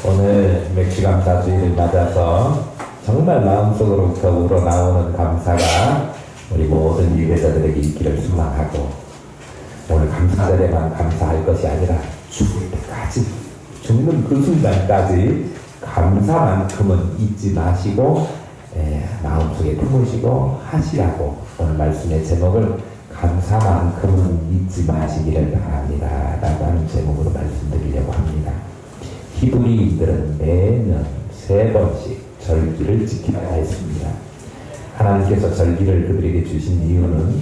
오늘 맥주감사주의를 맞아서 정말 마음속으로부터 우러나오는 감사가 우리 모든 예배자들에게 있기를 소망하고, 오늘 감사절에만 감사할 것이 아니라 죽을 때까지, 죽는 그 순간까지 감사만큼은 잊지 마시고 마음속에 품으시고 하시라고, 오늘 말씀의 제목을 감사만큼은 잊지 마시기를 바랍니다 라고 하는 제목으로 말씀드리려고 합니다. 히브리인들은 매년 3번씩 절기를 지켜야 했습니다. 하나님께서 절기를 그들에게 주신 이유는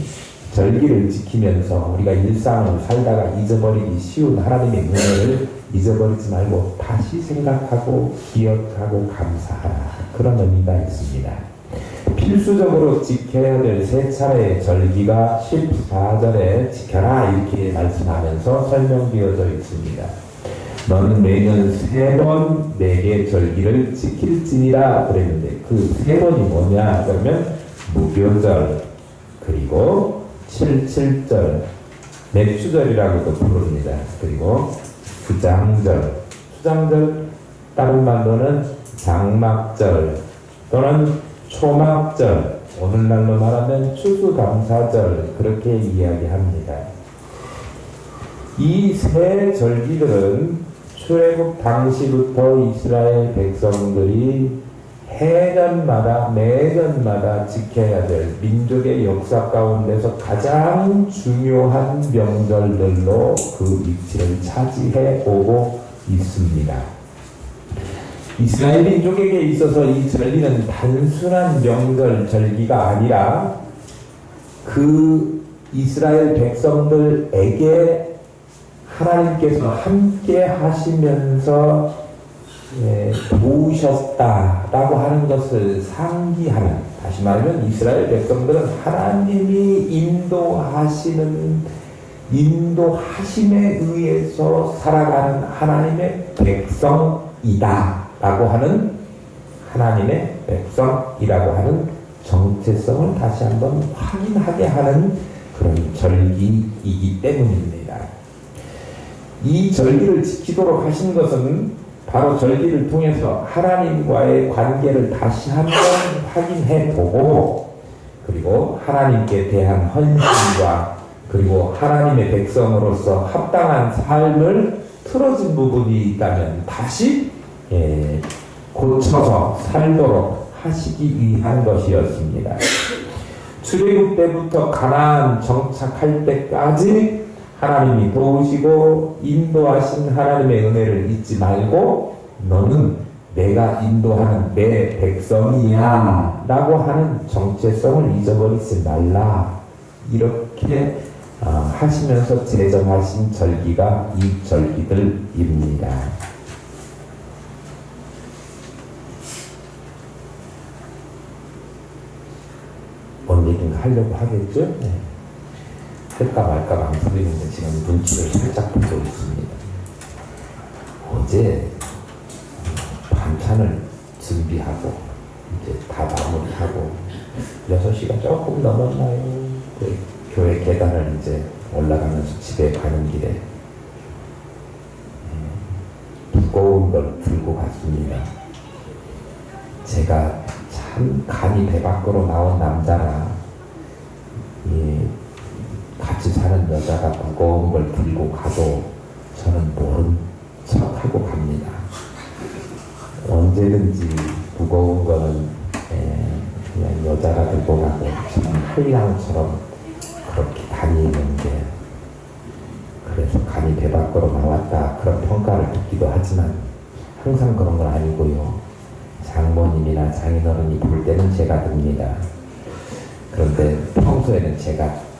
절기를 지키면서 우리가 일상을 살다가 잊어버리기 쉬운 하나님의 은혜를 잊어버리지 말고 다시 생각하고 기억하고 감사하라, 그런 의미가 있습니다. 필수적으로 지켜야 될 3차례의 절기가 14절에 지켜라 이렇게 말씀하면서 설명되어져 있습니다. 너는 매년 3번 내게 절기를 지킬지니라 그랬는데, 그 3번이 뭐냐 그러면 무교절, 그리고 77절, 맥주절이라고도 부릅니다. 그리고 수장절, 다른 말로는 장막절 또는 초막절, 오늘날로 말하면 추수감사절, 그렇게 이야기합니다. 이 3 절기들은 출애굽 당시부터 이스라엘 백성들이 매년마다 지켜야 될 민족의 역사 가운데서 가장 중요한 명절들로 그 위치를 차지해 오고 있습니다. 이스라엘 민족에게 있어서 이 절기는 단순한 명절 절기가 아니라 그 이스라엘 백성들에게 하나님께서 함께 하시면서 도우셨다라고 하는 것을 상기하는, 다시 말하면 이스라엘 백성들은 하나님이 인도하심에 의해서 살아가는 하나님의 백성이다 라고 하는, 하나님의 백성이라고 하는 정체성을 다시 한번 확인하게 하는 그런 절기이기 때문입니다. 이 절기를 지키도록 하신 것은 바로 절기를 통해서 하나님과의 관계를 다시 한번 확인해보고, 그리고 하나님께 대한 헌신과 그리고 하나님의 백성으로서 합당한 삶을 틀어진 부분이 있다면 다시 고쳐서 살도록 하시기 위한 것이었습니다. 출애굽 때부터 가나안 정착할 때까지 하나님이 도우시고 인도하신 하나님의 은혜를 잊지 말고, 너는 내가 인도하는 내 백성이야 라고 하는 정체성을 잊어버리지 말라, 이렇게 하시면서 제정하신 절기가 이 절기들입니다. 오늘은 하려고 하겠죠? 네. 할까 말까 망설이는데 지금 눈치를 살짝 보고 있습니다. 어제 반찬을 준비하고 이제 다 마무리하고 6시가 조금 넘었나요? 그 교회 계단을 이제 올라가면서 집에 가는 길에 무거운 걸 들고 갔습니다. 제가 참 간이 배 밖으로 나온 남자라 같이 사는 여자가 무거운 걸 들고 가도 저는 모른 척하고 갑니다. 언제든지 무거운 거는 그냥 여자가 들고 가고 저는 한량처럼 그렇게 다니는 게, 그래서 간이 배 밖으로 나왔다 그런 평가를 듣기도 하지만 항상 그런 건 아니고요. 장모님이나 장인어른이 볼 때는 제가 듭니다. 그런데 평소에는 제가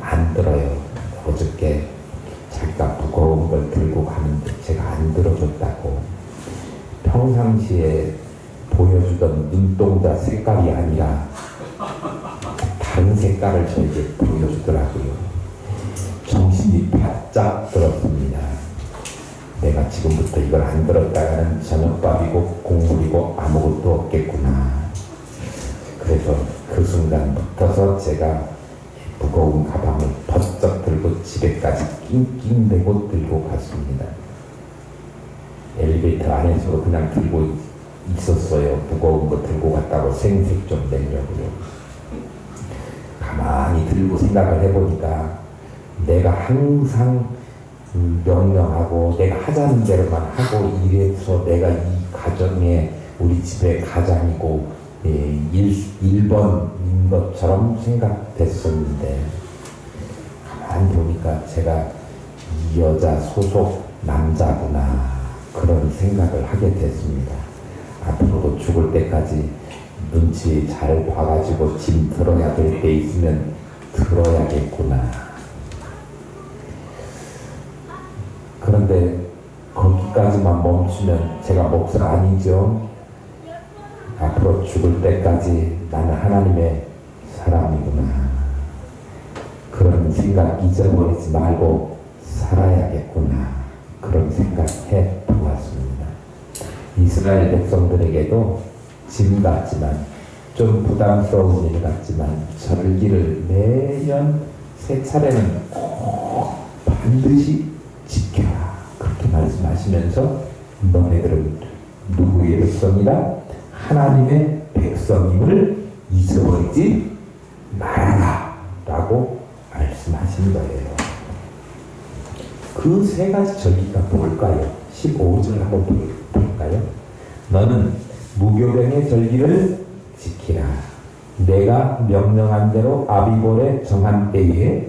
안 들어요. 어저께 자기가 무거운 걸 들고 가는데 제가 안 들어줬다고, 평상시에 보여주던 눈동자 색깔이 아니라 다른 색깔을 저에게 보여주더라고요. 정신이 바짝 들었습니다. 내가 지금부터 이걸 안 들었다가는 저녁밥이고 국물이고 아무것도 없겠구나. 그래서 그 순간부터서 제가 무거운 가방을 버쩍 들고 집에까지 낑낑대고 들고 갔습니다. 엘리베이터 안에서 그냥 들고 있었어요. 무거운 거 들고 갔다고 생색 좀 내려고요. 가만히 들고 생각을 해보니까 내가 항상 명령하고 내가 하자는 대로만 하고 이래서 내가 이 가정에 우리 집의 가장이고 1번인 것처럼 생각됐었는데 가만히 보니까 제가 이 여자 소속 남자구나 그런 생각을 하게 됐습니다. 앞으로도 죽을 때까지 눈치 잘 봐가지고 짐 들어야 될 때 있으면 들어야겠구나. 그런데 거기까지만 멈추면 제가 목사 아니죠. 앞으로 죽을 때까지 나는 하나님의 사람이구나. 그런 생각 잊어버리지 말고 살아야겠구나. 그런 생각해 보았습니다. 이스라엘 백성들에게도 짐 같지만 좀 부담스러운 일 같지만 절기를 매년 세 차례는 꼭 반드시 지켜라. 그렇게 말씀하시면서 너네들은 누구의 백성이다? 하나님의 백성임을 잊어버리지 말아라 라고 말씀하신 거예요. 그 세 가지 절기가 뭘까요? 15절 한번 볼까요? 너는 무교병의 절기를 지키라. 내가 명령한 대로 아비볼의 정한 때에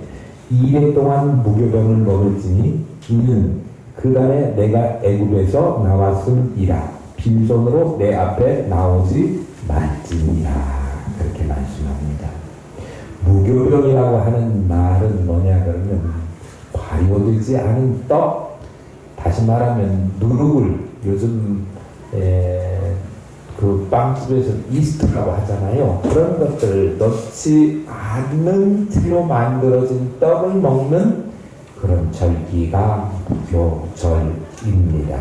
2일 동안 무교병을 먹을지니 이는 그 달에 내가 애굽에서 나왔음이라. 빈손으로 내 앞에 나오지 말지니라. 그렇게 말씀합니다. 무교병이라고 하는 말은 뭐냐 그러면 발효되지 않은 떡, 다시 말하면 누룩을 요즘 그 빵집에서 이스트라고 하잖아요. 그런 것들을 넣지 않는 채로 만들어진 떡을 먹는 그런 절기가 무교절입니다.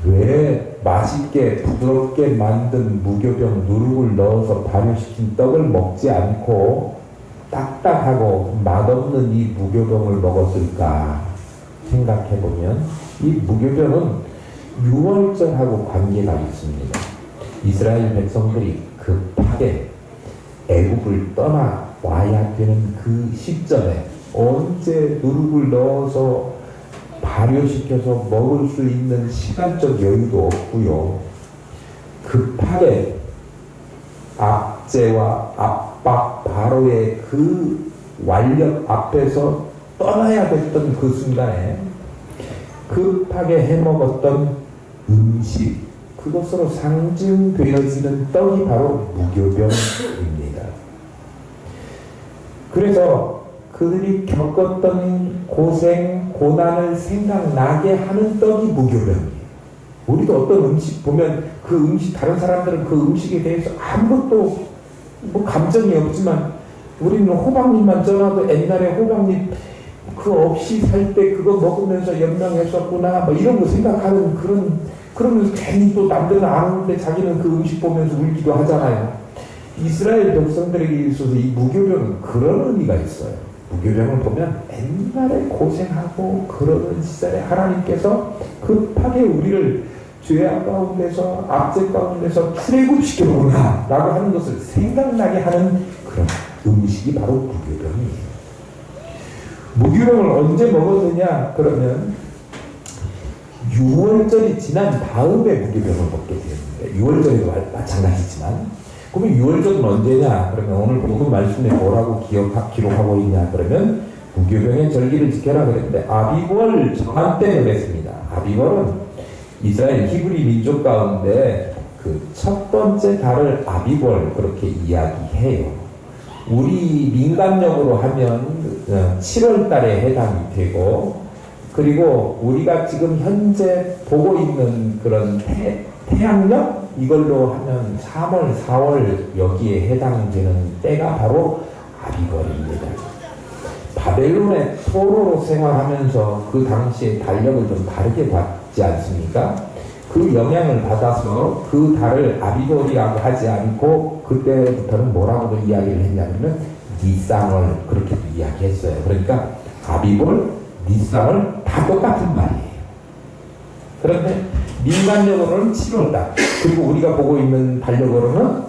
왜 맛있게 부드럽게 만든 무교병 누룩을 넣어서 발효시킨 떡을 먹지 않고 딱딱하고 맛없는 이 무교병을 먹었을까 생각해보면 이 무교병은 유월절하고 관계가 있습니다. 이스라엘 백성들이 급하게 애굽을 떠나와야 되는 그 시점에 언제 누룩을 넣어서 발효시켜서 먹을 수 있는 시간적 여유도 없고요. 급하게 압제와 압박 바로의 그 완력 앞에서 떠나야 됐던 그 순간에 급하게 해먹었던 음식, 그것으로 상징되어지는 떡이 바로 무교병입니다. 그래서 그들이 겪었던 고생, 고난을 생각나게 하는 떡이 무교병이에요. 우리도 어떤 음식 보면 그 음식, 다른 사람들은 그 음식에 대해서 아무것도 뭐 감정이 없지만 우리는 호박잎만 쪄놔도 옛날에 호박잎 그 없이 살 때 그거 먹으면서 연명했었구나 뭐 이런 거 생각하는 그러면서 괜히 또 남들은 안 오는데 자기는 그 음식 보면서 울기도 하잖아요. 이스라엘 백성들에게 있어서 이 무교병은 그런 의미가 있어요. 무교병을 보면 옛날에 고생하고 그러는 시절에 하나님께서 급하게 우리를 죄악 가운데서 압제 가운데서 출애굽시켜보구나 라고 하는 것을 생각나게 하는 그런 음식이 바로 무교병이에요. 무교병을 언제 먹었느냐 그러면 6월절이 지난 다음에 무교병을 먹게 되는데 6월절에도 마찬가지지만 그러면 6월절은 언제냐 그러면 오늘 본문 말씀에 뭐라고 기록하고 있냐 그러면 무교병의 절기를 지켜라 그랬는데 아비볼 정한 때를 했습니다. 아비볼은 이스라엘 히브리 민족 가운데 그 첫 번째 달을 아비볼 그렇게 이야기해요. 우리 민간력으로 하면 7월 달에 해당이 되고 그리고 우리가 지금 현재 보고 있는 그런 태양력 이걸로 하면 3월, 4월 여기에 해당되는 때가 바로 아비벌입니다. 바벨론의 포로로 생활하면서 그 당시에 달력을 좀 다르게 봤지 않습니까? 그 영향을 받아서 그 달을 아비벌이라고 하지 않고 그때부터는 뭐라고도 이야기를 했냐면 니상을 그렇게 이야기했어요. 그러니까 아비벌, 니상을 다 똑같은 말이에요. 그런데 민간적으로는 7월달, 그리고 우리가 보고 있는 달력으로는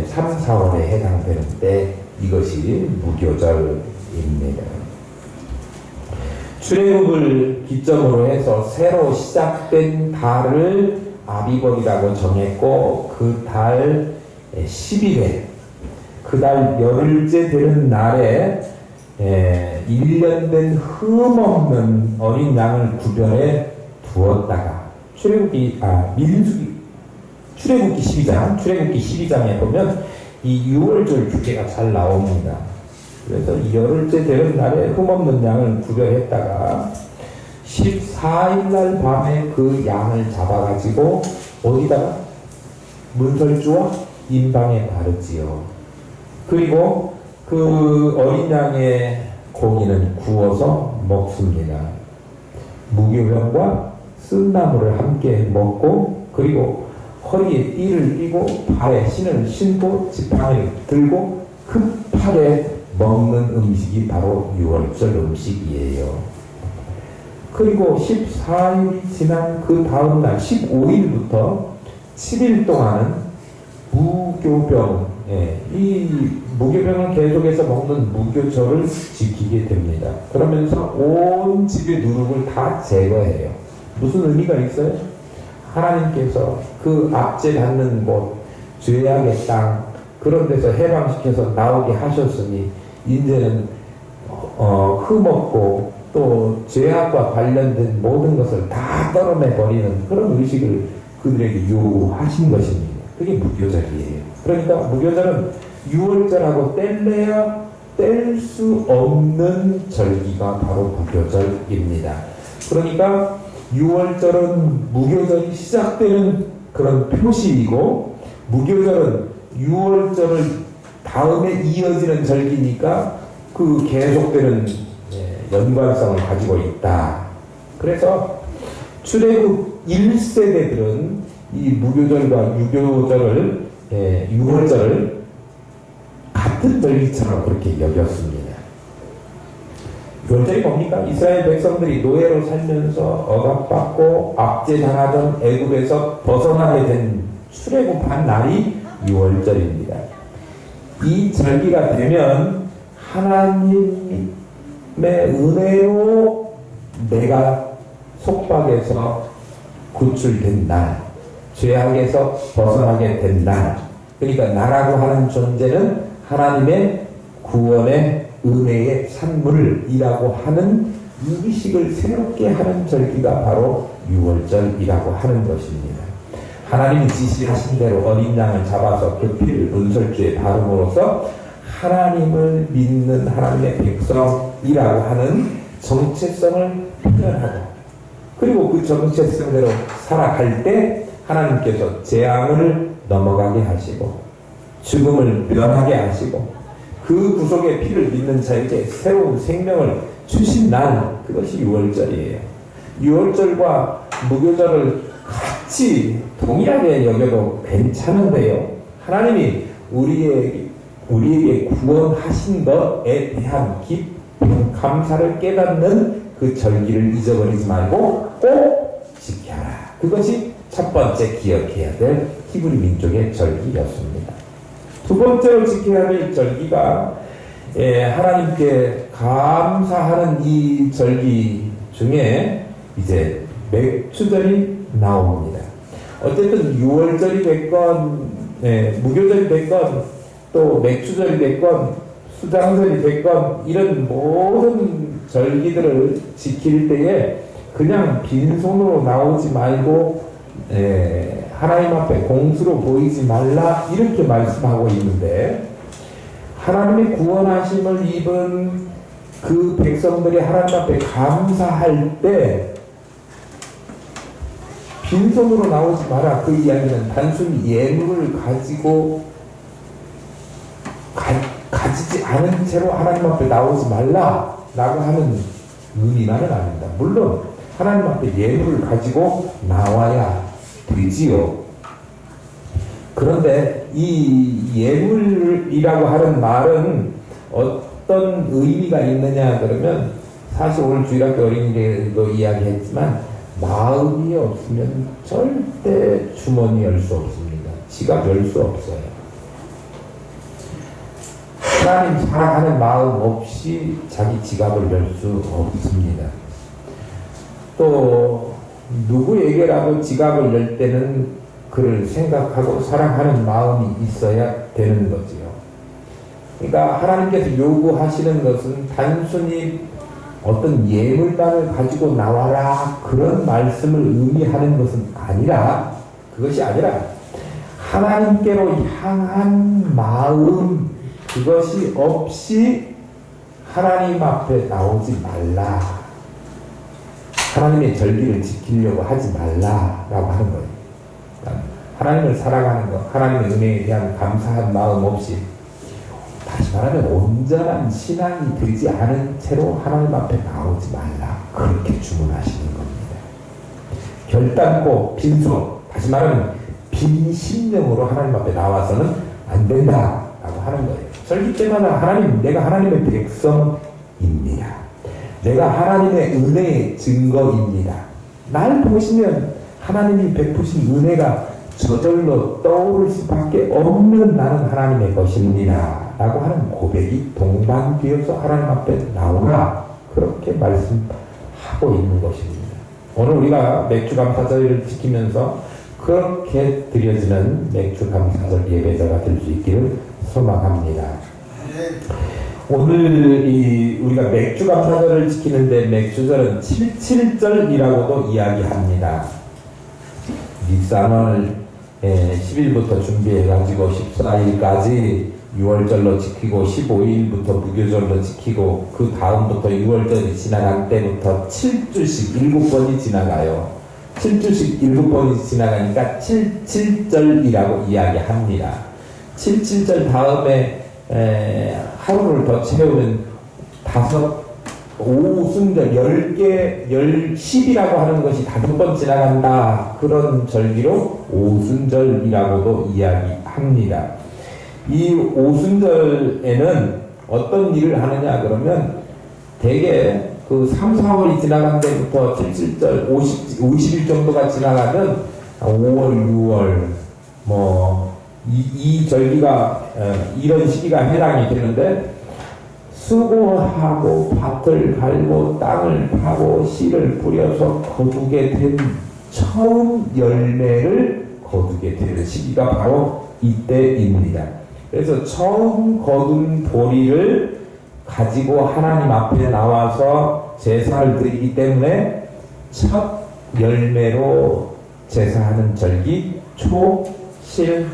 3, 4월에 해당되는데 이것이 무교절입니다. 출애굽을 기점으로 해서 새로 시작된 달을 아비벌이라고 정했고, 그 달 10일에 그 달 열흘째 되는 날에 1년 된 흠없는 어린 양을 구별해 두었다가 출애굽기 12장에 보면 이 6월절 주제가 잘 나옵니다. 그래서 열흘째 되는 날에 흠없는 양을 구별했다가 14일날 밤에 그 양을 잡아가지고 어디다가 문설주와 임방에 바르지요. 그리고 그 어린 양의 고기는 구워서 먹습니다. 무교병과 쓴나물을 함께 먹고, 그리고 허리에 띠를 띠고 발에 신을 신고 지팡이를 들고 급하게 먹는 음식이 바로 6월절 음식이에요. 그리고 14일이 지난 그 다음날 15일부터 7일 동안은 무교병, 이 무교병을 계속해서 먹는 무교절을 지키게 됩니다. 그러면서 온 집의 누룩을 다 제거해요. 무슨 의미가 있어요? 하나님께서 그 압제 받는 곳, 죄악의 땅, 그런 데서 해방시켜서 나오게 하셨으니 이제는 흠없고 또 죄악과 관련된 모든 것을 다 떨어내버리는 그런 의식을 그들에게 요구하신 것입니다. 그게 무교절이에요. 그러니까 무교절은 6월절하고 뗄래야 뗄 수 없는 절기가 바로 무교절입니다. 그러니까 6월절은 무교절이 시작되는 그런 표시이고, 무교절은 6월절을 다음에 이어지는 절기니까 그 계속되는 연관성을 가지고 있다. 그래서 출애굽 1세대들은 이 무교절과 유교절을 6월절을 같은 절기처럼 그렇게 여겼습니다. 6월절이 뭡니까? 이스라엘 백성들이 노예로 살면서 억압받고 압제당하던 애굽에서 벗어나게 된 출애굽한 날이 6월절입니다. 이 절기가 되면 하나님의 은혜로 내가 속박에서 구출된 날, 죄악에서 벗어나게 된 날, 그러니까 나라고 하는 존재는 하나님의 구원의 은혜의 산물이라고 하는 이 의식을 새롭게 하는 절기가 바로 6월절이라고 하는 것입니다. 하나님이 지시하신 대로 어린 양을 잡아서 그 피를 문설주에 바름으로써 하나님을 믿는 하나님의 백성이라고 하는 정체성을 표현하고, 그리고 그 정체성대로 살아갈 때 하나님께서 재앙을 넘어가게 하시고 죽음을 면하게 하시고 그 구속의 피를 믿는 자에게 새로운 생명을 주신 날, 그것이 6월절이에요. 6월절과 무교절을 같이 동일하게 여겨도 괜찮은데요, 하나님이 우리에게 구원하신 것에 대한 깊은 감사를 깨닫는 그 절기를 잊어버리지 말고 꼭 지켜라. 그것이 첫 번째 기억해야 될 히브리 민족의 절기였습니다. 두 번째로 지켜야 될 절기가 하나님께 감사하는 이 절기 중에 이제 맥추절이 나옵니다. 어쨌든 6월절이 됐건 무교절이 됐건 또 맥추절이 됐건 수장절이 됐건 이런 모든 절기들을 지킬 때에 그냥 빈손으로 나오지 말고 하나님 앞에 공수로 보이지 말라, 이렇게 말씀하고 있는데, 하나님의 구원하심을 입은 그 백성들이 하나님 앞에 감사할 때 빈손으로 나오지 마라. 그 이야기는 단순히 예물을 가지고 가지지 않은 채로 하나님 앞에 나오지 말라 라고 하는 의미만은 아닙니다. 물론 하나님 앞에 예물을 가지고 나와야 되지요. 그런데 이 예물이라고 하는 말은 어떤 의미가 있느냐 그러면, 사실 오늘 주일학교 어린이들도 이야기했지만 마음이 없으면 절대 주머니 열 수 없습니다. 지갑 열 수 없어요. 하나님 사랑하는 마음 없이 자기 지갑을 열 수 없습니다. 또 누구에게라도 지갑을 열 때는 그를 생각하고 사랑하는 마음이 있어야 되는 거지요. 그러니까 하나님께서 요구하시는 것은 단순히 어떤 예물만을 가지고 나와라 그런 말씀을 의미하는 것은 아니라, 그것이 아니라 하나님께로 향한 마음, 그것이 없이 하나님 앞에 나오지 말라, 하나님의 절기를 지키려고 하지 말라라고 하는 거예요. 하나님을 사랑하는 것, 하나님의 은혜에 대한 감사한 마음 없이, 다시 말하면 온전한 신앙이 되지 않은 채로 하나님 앞에 나오지 말라, 그렇게 주문하시는 겁니다. 결단코 빈손, 다시 말하면 빈 심령으로 하나님 앞에 나와서는 안 된다라고 하는 거예요. 절기 때마다 하나님, 내가 하나님의 백성입니다. 내가 하나님의 은혜의 증거입니다. 날 보시면 하나님이 베푸신 은혜가 저절로 떠오를 수밖에 없는 나는 하나님의 것입니다 라고 하는 고백이 동반되어서 하나님 앞에 나오라, 그렇게 말씀하고 있는 것입니다. 오늘 우리가 맥주감사절을 지키면서 그렇게 드려지는 맥주감사절 예배자가 될 수 있기를 소망합니다. 오늘 우리가 맥주감사절을 지키는데 맥주절은 77절이라고도 이야기합니다. 닉상을 10일부터 준비해가지고 14일까지 6월절로 지키고 15일부터 무교절로 지키고 그 다음부터 6월절이 지나간 때부터 7주씩 7번이 지나가요. 7주씩 7번이 지나가니까 77절이라고 이야기합니다. 77절 다음에 하루를 더 채우는 5순절 10개, 10이라고 하는 것이 5번 지나간다. 그런 절기로 5순절이라고도 이야기합니다. 이 5순절에는 어떤 일을 하느냐 그러면 대개 그 3, 4월이 지나간 때부터 77절, 50일 정도가 지나가면 5월, 6월 이 절기가 이런 시기가 해당이 되는데, 수고하고 밭을 갈고 땅을 파고 씨를 뿌려서 거두게 된 처음 열매를 거두게 되는 시기가 바로 이때입니다. 그래서 처음 거둔 보리를 가지고 하나님 앞에 나와서 제사를 드리기 때문에 첫 열매로 제사하는 절기 초실절,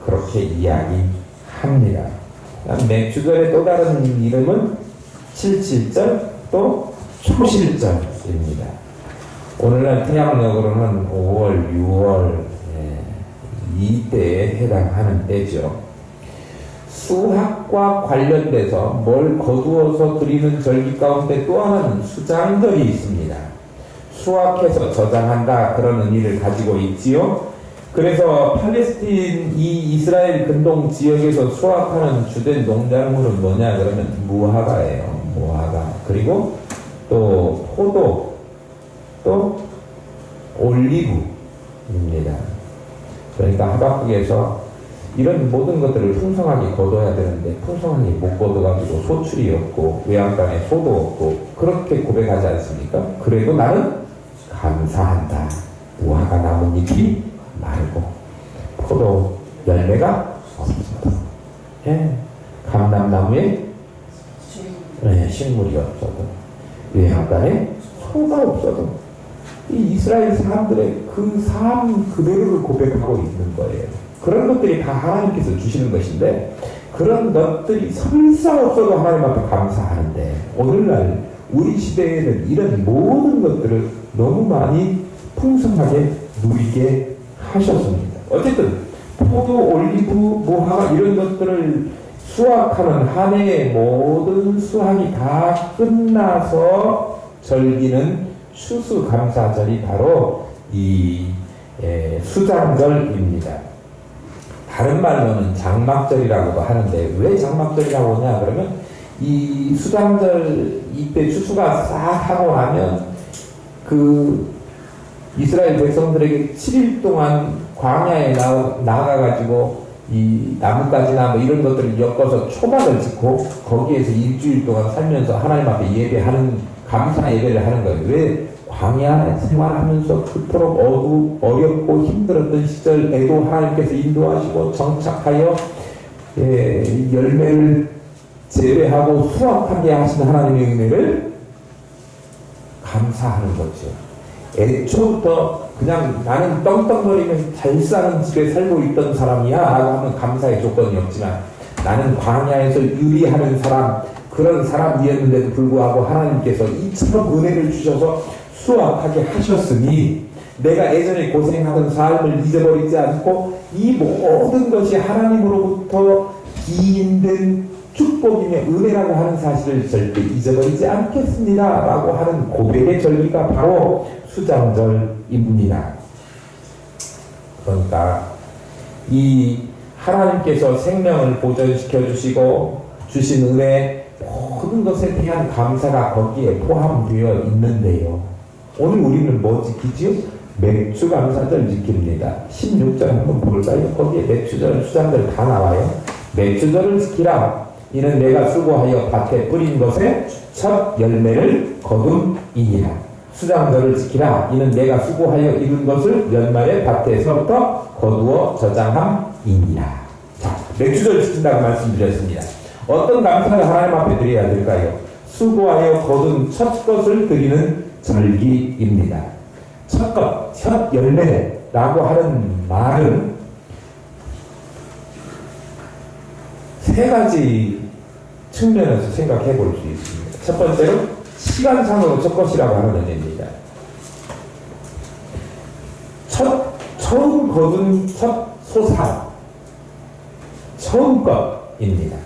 그렇게 이야기합니다. 맥주절의 또 다른 이름은 77절, 또 초실절입니다. 오늘날 태양력으로는 5월, 6월 이때에 해당하는 때죠. 수학과 관련돼서 뭘 거두어서 드리는 절기 가운데 또 하나는 수장절이 있습니다. 수확해서 저장한다, 그런 의미를 가지고 있지요. 그래서 팔레스틴 이 이스라엘 근동 지역에서 수확하는 주된 농작물은 뭐냐 그러면 무화과예요. 무화과. 그리고 또 포도, 또 올리브입니다. 그러니까 하박국에서 이런 모든 것들을 풍성하게 거둬야 되는데 풍성하게 못 거둬가지고 소출이 없고 외양 땅에 소도 없고 그렇게 고백하지 않습니까? 그래도 나는 감사한다. 무화과 나뭇잎이 말고 포도 열매가 없어도, 감람나무에 식물이 없어도, 외양간에 소가 없어도, 이 이스라엘 사람들의 그 삶 그대로를 고백하고 있는 거예요. 그런 것들이 다 하나님께서 주시는 것인데, 그런 것들이 설사 없어도 하나님 앞에 감사하는데, 오늘날 우리 시대에는 이런 모든 것들을 너무 많이 풍성하게 누리게 하셨습니다. 어쨌든 포도, 올리브, 무화과 이런 것들을 수확하는 한 해의 모든 수확이 다 끝나서 절기는 추수감사절이 바로 이 수장절입니다. 다른 말로는 장막절이라고도 하는데, 왜 장막절이라고 하냐 그러면 이 수장절 이때 추수가 싹 하고 나면 그 이스라엘 백성들에게 7일 동안 광야에 나가가지고 이 나뭇가지나 뭐 이런 것들을 엮어서 초막을 짓고 거기에서 일주일 동안 살면서 하나님 앞에 예배하는, 감사 예배를 하는 거예요. 왜? 광야 생활하면서 그토록 어렵고 힘들었던 시절에도 하나님께서 인도하시고 정착하여 열매를 재배하고 수확하게 하신 하나님의 은혜를 감사하는 거죠. 애초부터 그냥 나는 떵떵거리면 잘 사는 집에 살고 있던 사람이야 라고 하면 감사의 조건이 없지만, 나는 광야에서 유리하는 사람, 그런 사람이었는데도 불구하고 하나님께서 이처럼 은혜를 주셔서 수확하게 하셨으니 내가 예전에 고생하던 삶을 잊어버리지 않고 이 모든 것이 하나님으로부터 기인된 축복이며 은혜라고 하는 사실을 절대 잊어버리지 않겠습니다 라고 하는 고백의 절기가 바로 수장절입니다. 그러니까 이 하나님께서 생명을 보존시켜 주시고 주신 은혜, 모든 것에 대한 감사가 거기에 포함되어 있는데요. 오늘 우리는 뭐 지키지요? 맥추감사절 지킵니다. 16절 한번 볼까요? 거기에 맥추절, 수장절 다 나와요. 맥추절을 지키라. 이는 내가 수고하여 밭에 뿌린 것에 첫 열매를 거둠이니라. 수장절을 지키라. 이는 내가 수고하여 이룬 것을 연말에 밭에서부터 거두어 저장함이니라. 자, 맥추절 지킨다고 말씀드렸습니다. 어떤 감사를 하나님 앞에 드려야 될까요? 수고하여 거둔 첫 것을 드리는 절기입니다. 첫 것, 첫 열매라고 하는 말은 세 가지 측면에서 생각해 볼 수 있습니다. 첫 번째로 시간상으로 첫 것이라고 하는 의미입니다. 처음 거둔 첫 소사, 처음 것입니다.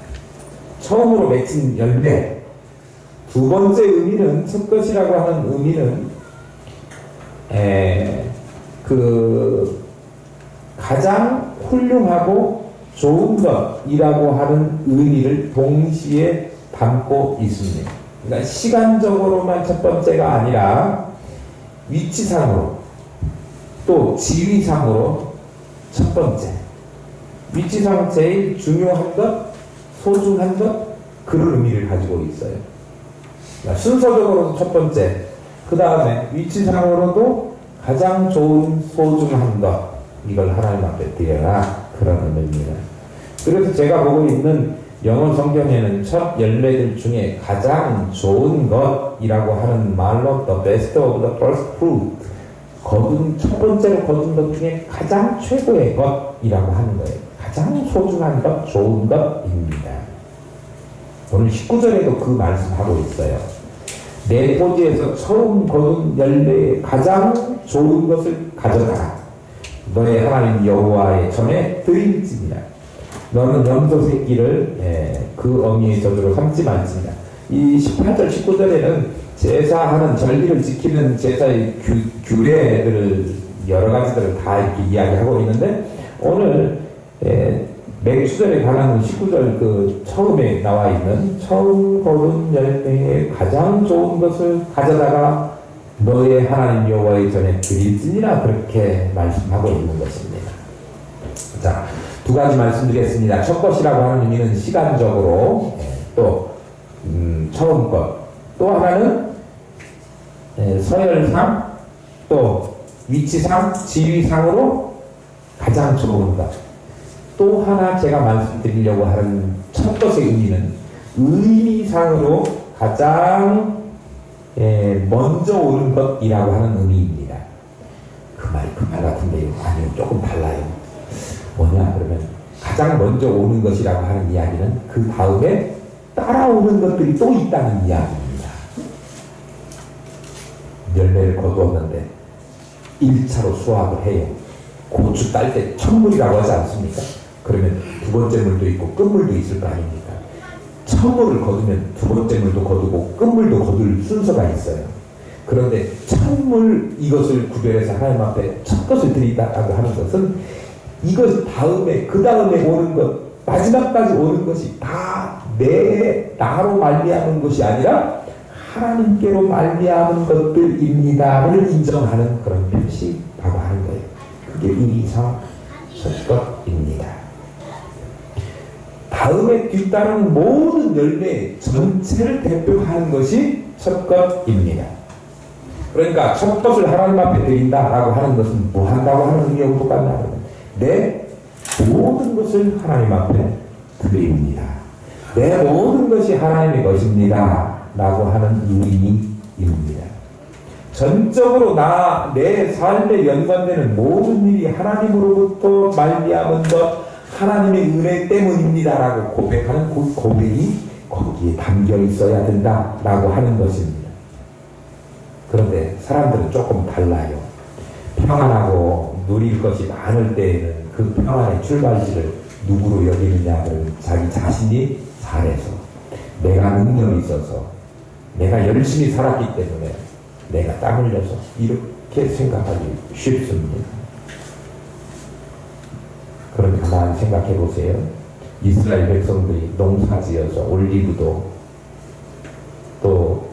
처음으로 맺힌 열매. 두 번째 의미는, 첫 것이라고 하는 의미는 가장 훌륭하고 좋은 것이라고 하는 의미를 동시에 담고 있습니다. 그러니까 시간적으로만 첫 번째가 아니라 위치상으로 또 지위상으로 첫 번째. 위치상 제일 중요한 것, 소중한 것, 그런 의미를 가지고 있어요. 그러니까 순서적으로도 첫 번째, 그 다음에 위치상으로도 가장 좋은 소중한 것, 이걸 하나님 앞에 드려라, 그런 의미입니다. 그래서 제가 보고 있는 영어 성경에는 첫 열매들 중에 가장 좋은 것이라고 하는 말로 the best of the first fruit, 첫 번째로 거둔 것 중에 가장 최고의 것이라고 하는 거예요. 가장 소중한 것, 좋은 것입니다. 오늘 19절에도 그 말씀하고 있어요. 내 토지에서 처음 거둔 열매의 가장 좋은 것을 가져가라. 너의 하나님 여호와의 전에 드릴지니라. 너는 염소 새끼를 그 어미의 저주로 삼지 말지니라. 이 18절 19절에는 제사하는 절기를 지키는 제사의 규례들을 여러 가지들을 다 이렇게 이야기하고 있는데, 오늘 맥추절에 관한 19절 그 처음에 나와 있는 처음 거둔 열매의 가장 좋은 것을 가져다가 너의 하나님 여호와의 전에 드릴지니라, 그렇게 말씀하고 있는 것입니다. 자, 두 가지 말씀드리겠습니다. 첫 것이라고 하는 의미는 시간적으로, 또 처음 것, 또 하나는 서열상, 또 위치상, 지위상으로 가장 좋은 것. 또 하나 제가 말씀드리려고 하는 첫 것의 의미는 의미상으로 가장 먼저 오는 것이라고 하는 의미입니다. 그 말 같은데요. 아니요, 조금 달라요. 뭐냐 그러면, 가장 먼저 오는 것이라고 하는 이야기는 그 다음에 따라오는 것들이 또 있다는 이야기입니다. 열매를 거두었는데 1차로 수확을 해요. 고추 딸 때 첫물이라고 하지 않습니까? 그러면 두 번째 물도 있고 끝물도 있을 거 아닙니까? 첫물을 거두면 두 번째 물도 거두고 끝물도 거둘 순서가 있어요. 그런데 첫물, 이것을 구별해서 하나님 앞에 첫 것을 드린다고 하는 것은 이것 다음에, 그 다음에 오는 것, 마지막까지 오는 것이 다 나로 말미암은 것이 아니라 하나님께로 말미암은 것들입니다를 인정하는 그런 표시라고 하는 거예요. 그게 의리상 첫것입니다. 다음에 뒤따르는 모든 열매 전체를 대표하는 것이 첫것입니다. 그러니까 첫것을 하나님 앞에 드린다라고 하는 것은 뭐 한다고 하는 의미하고 똑같냐? 내 모든 것을 하나님 앞에 드립니다. 내 모든 것이 하나님의 것입니다 라고 하는 의미입니다. 전적으로 내 삶에 연관되는 모든 일이 하나님으로부터 말미암은 것, 하나님의 은혜 때문입니다 라고 고백하는 그 고백이 거기에 담겨 있어야 된다라고 하는 것입니다. 그런데 사람들은 조금 달라요. 평안하고 누릴 것이 많을 때에는 그 평안의 출발지를 누구로 여기느냐를 자기 자신이 잘해서, 내가 능력이 있어서, 내가 열심히 살았기 때문에 내가 땀 흘려서 이렇게 생각하기 쉽습니다. 그럼 가만히 생각해 보세요. 이스라엘 백성들이 농사지어서 올리브도 또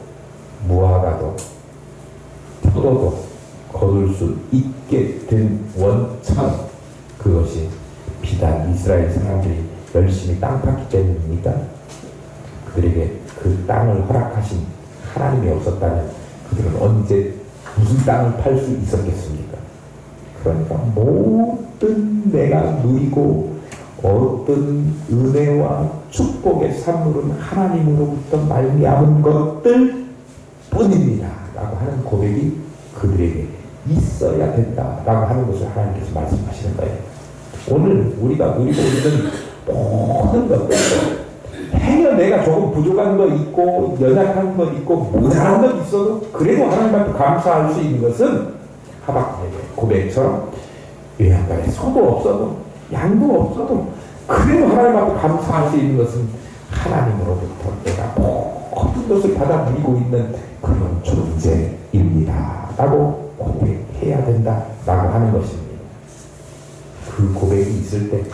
무화과도 포도도 거둘 수 있게 된 원천, 그것이 비단 이스라엘 사람들이 열심히 땅 팠기 때문입니까? 그들에게 그 땅을 허락하신 하나님이 없었다면 그들은 언제 무슨 땅을 팔 수 있었겠습니까? 그러니까 모든 내가 누리고 어떤 은혜와 축복의 산물은 하나님으로부터 말미암은 것들 뿐입니다 라고 하는 고백이 그들에게 있어야 된다라고 하는 것을 하나님께서 말씀하시는 거예요. 오늘 우리가 누리고 있는 모든 것들, 행여 내가 조금 부족한 거 있고 연약한 것 있고 모자란 것 있어도 그래도 하나님 앞에 감사할 수 있는 것은 하박국의 고백처럼 외양간에 소도 없어도 양도 없어도 그래도 하나님 앞에 감사할 수 있는 것은 하나님으로부터 내가 모든 것을 받아 누리고 있는 그런 존재입니다 라고 고백해야 된다라고 하는 것입니다. 그 고백이 있을 때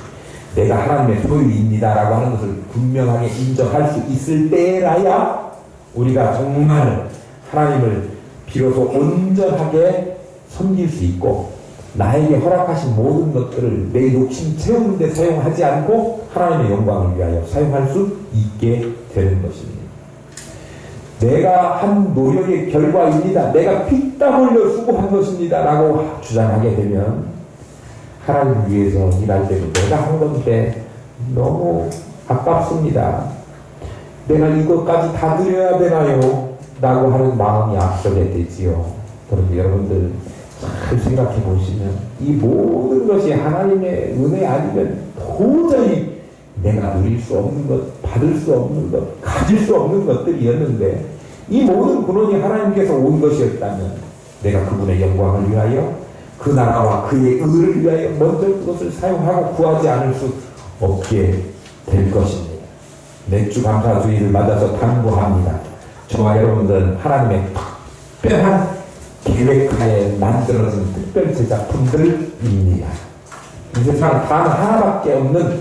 내가 하나님의 소유입니다 라고 하는 것을 분명하게 인정할 수 있을 때라야 우리가 정말 하나님을 비로소 온전하게 섬길 수 있고, 나에게 허락하신 모든 것들을 내 욕심 채우는 데 사용하지 않고 하나님의 영광을 위하여 사용할 수 있게 되는 것입니다. 내가 한 노력의 결과입니다, 내가 피땀 흘려 수고한 것입니다 라고 주장하게 되면 하나님 위해서 일할 때도 내가 한 건데 너무 아깝습니다, 내가 이것까지 다 드려야 되나요? 라고 하는 마음이 앞서게 되지요. 그런데 여러분들 잘 생각해 보시면 이 모든 것이 하나님의 은혜 아니면 도저히 내가 누릴 수 없는 것, 받을 수 없는 것, 가질 수 없는 것들이었는데, 이 모든 근원이 하나님께서 온 것이었다면 내가 그분의 영광을 위하여, 그 나라와 그의 의를 위하여 먼저 그것을 사용하고 구하지 않을 수 없게 될 것입니다. 맥주 감사주의를 맞아서 당부합니다. 저와 여러분들은 하나님의 특별한 계획하에 만들어진 특별 제작품들입니다. 이 세상 단 하나밖에 없는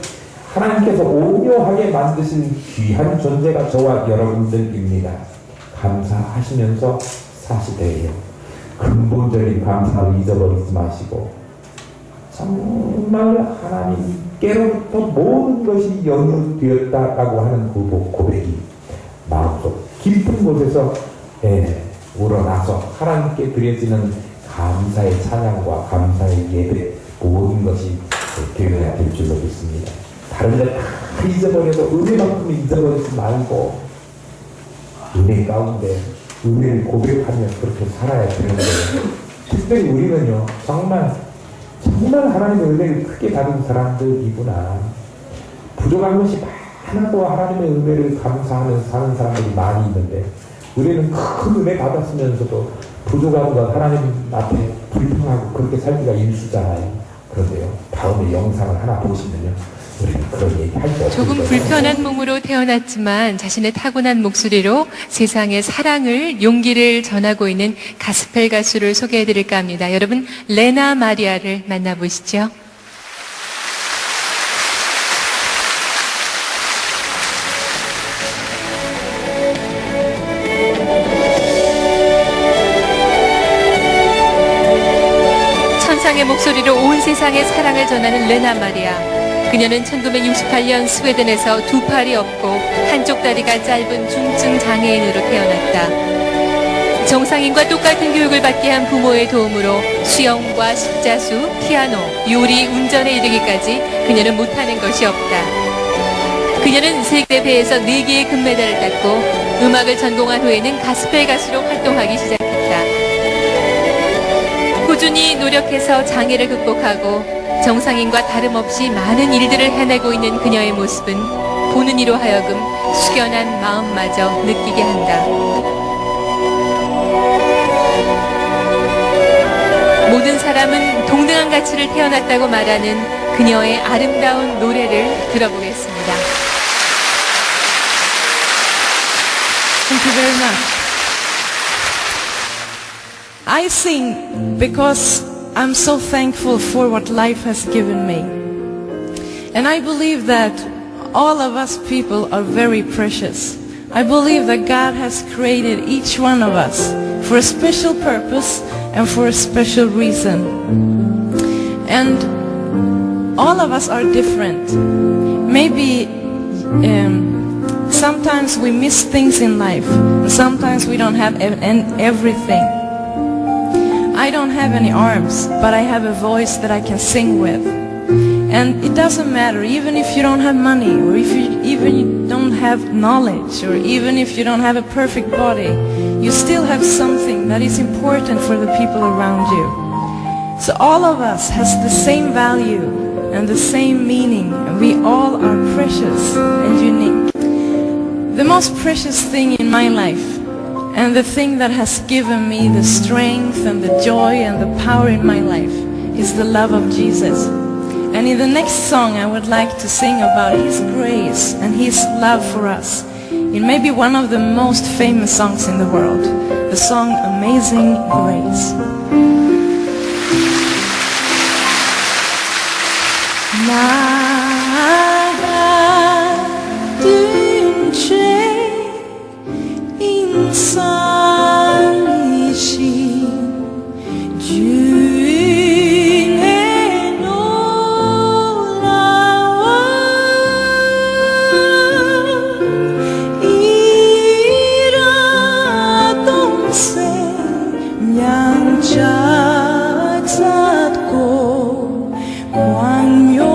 하나님께서 오묘하게 만드신 귀한 존재가 저와 여러분들입니다. 감사하시면서 사시되요. 근본적인 감사를 잊어버리지 마시고 정말 하나님께로부터 모든 것이 연유되었다라고 하는 그 고백이 마음속 깊은 곳에서 우러나서 하나님께 드려지는 감사의 찬양과 감사의 예배, 모든 것이 되어야 될 줄로 믿습니다. 다른 데 다 잊어버려도 은혜만큼 잊어버리지 말고 은혜 가운데 은혜를 고백하며 그렇게 살아야 되는데, 특별히 우리는요 정말 하나님의 은혜를 크게 받은 사람들이구나, 부족한 것이 많아도 하나님의 은혜를 감사하며 사는 사람들이 많이 있는데, 우리는 큰 은혜 받았으면서도 부족한 것 하나님 앞에 불평하고 그렇게 살기가 일수잖아요. 그런데요, 다음에 영상을 하나 보시면요, 우리는 그런 얘기 할 수 없어요. 조금 불편한 몸으로 태어났지만 자신의 타고난 목소리로 세상의 사랑을, 용기를 전하고 있는 가스펠 가수를 소개해드릴까 합니다. 여러분, 레나 마리아를 만나보시죠. 세상의 목소리로 온 세상에 사랑을 전하는 레나 마리아. 그녀는 1968년 스웨덴에서 두 팔이 없고 한쪽 다리가 짧은 중증 장애인으로 태어났다. 정상인과 똑같은 교육을 받게 한 부모의 도움으로 수영과 십자수, 피아노, 요리, 운전에 이르기까지 그녀는 못하는 것이 없다. 그녀는 세계대회에서 4개의 금메달을 땄고 음악을 전공한 후에는 가스펠 가수로 활동하기 시작했다. 꾸준히 노력해서 장애를 극복하고 정상인과 다름없이 많은 일들을 해내고 있는 그녀의 모습은 보는 이로 하여금 숙연한 마음마저 느끼게 한다. 모든 사람은 동등한 가치를 태어났다고 말하는 그녀의 아름다운 노래를 들어보겠습니다. Thank you very much. I sing because I'm so thankful for what life has given me. And I believe that all of us people are very precious. I believe that God has created each one of us for a special purpose and for a special reason. And all of us are different. Maybe sometimes we miss things in life. Sometimes we don't have everything. I don't have any arms, but I have a voice that I can sing with. And it doesn't matter, even if you don't have money, or if you don't have knowledge, or even if you don't have a perfect body, you still have something that is important for the people around you. So all of us has the same value and the same meaning, and we all are precious and unique. The most precious thing in my life, and the thing that has given me the strength and the joy and the power in my life, is the love of Jesus. And in the next song I would like to sing about His grace and His love for us. It may be one of the most famous songs in the world, the song Amazing Grace. 나가둔 죄 인살리신 주인의 놀라운 이라동생 양자 잡고 광요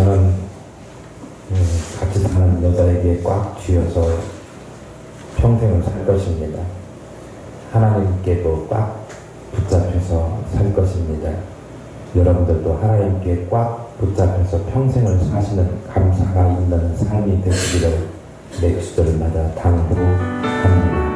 저는 같이 사는 여자에게 꽉 쥐어서 평생을 살 것입니다. 하나님께도 꽉 붙잡혀서 살 것입니다. 여러분들도 하나님께 꽉 붙잡혀서 평생을 사시는 감사가 있는 삶이 되시기를 내 기도를 마다 당부합니다.